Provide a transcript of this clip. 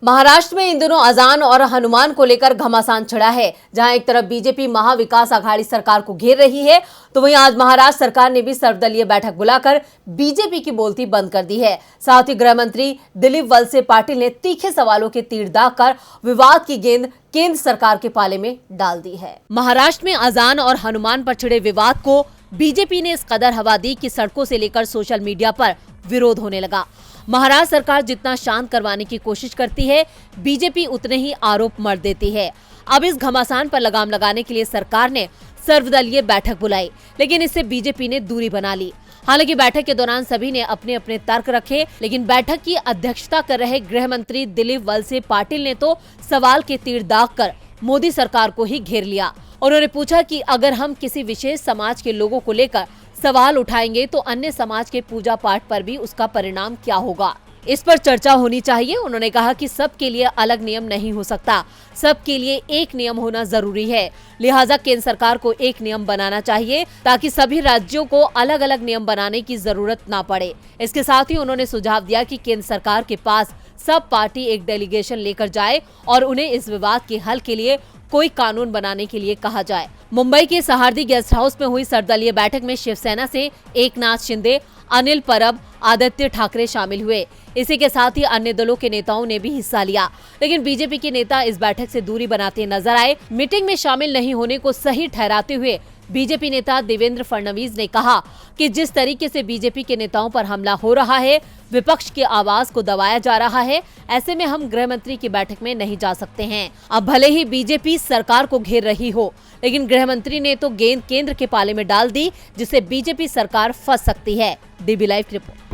महाराष्ट्र में इन दिनों अजान और हनुमान को लेकर घमासान छिड़ा है। जहां एक तरफ बीजेपी महाविकास आघाड़ी सरकार को घेर रही है, तो वहीं आज महाराष्ट्र सरकार ने भी सर्वदलीय बैठक बुलाकर बीजेपी की बोलती बंद कर दी है। साथ ही गृह मंत्री दिलीप वलसे पाटिल ने तीखे सवालों के तीर दागकर विवाद की गेंद केंद्र सरकार के पाले में डाल दी है। महाराष्ट्र में अजान और हनुमान पर छिड़े विवाद को बीजेपी ने इस कदर हवा दी कि सड़कों से लेकर सोशल मीडिया पर विरोध होने लगा। महाराष्ट्र सरकार जितना शांत करवाने की कोशिश करती है, बीजेपी उतने ही आरोप मर देती है। अब इस घमासान पर लगाम लगाने के लिए सरकार ने सर्वदलीय बैठक बुलाई, लेकिन इससे बीजेपी ने दूरी बना ली। हालांकि बैठक के दौरान सभी ने अपने अपने तर्क रखे, लेकिन बैठक की अध्यक्षता कर रहे गृह मंत्री दिलीप वलसे पाटिल ने तो सवाल के तीर दागकर मोदी सरकार को ही घेर लिया। उन्होंने पूछा कि अगर हम किसी विशेष समाज के लोगों को लेकर सवाल उठाएंगे तो अन्य समाज के पूजा पाठ पर भी उसका परिणाम क्या होगा, इस पर चर्चा होनी चाहिए। उन्होंने कहा कि सबके लिए अलग नियम नहीं हो सकता, सबके लिए एक नियम होना जरूरी है। लिहाजा केंद्र सरकार को एक नियम बनाना चाहिए ताकि सभी राज्यों को अलग अलग नियम बनाने की जरूरत ना पड़े। इसके साथ ही उन्होंने सुझाव दिया कि केंद्र सरकार के पास सब पार्टी एक डेलीगेशन लेकर जाए और उन्हें इस विवाद के हल के लिए कोई कानून बनाने के लिए कहा जाए। मुंबई के सहारदी गेस्ट हाउस में हुई सर्वदलीय बैठक में शिवसेना से एकनाथ शिंदे, अनिल परब, आदित्य ठाकरे शामिल हुए। इसी के साथ ही अन्य दलों के नेताओं ने भी हिस्सा लिया, लेकिन बीजेपी के नेता इस बैठक से दूरी बनाते नजर आए। मीटिंग में शामिल नहीं होने को सही ठहराते हुए बीजेपी नेता देवेंद्र फडणवीस ने कहा कि जिस तरीके से बीजेपी के नेताओं पर हमला हो रहा है, विपक्ष की आवाज को दबाया जा रहा है, ऐसे में हम गृह मंत्री की बैठक में नहीं जा सकते हैं। अब भले ही बीजेपी सरकार को घेर रही हो, लेकिन गृह मंत्री ने तो गेंद केंद्र के पाले में डाल दी, जिससे बीजेपी सरकार फंस सकती है। डीबी लाइव की रिपोर्ट।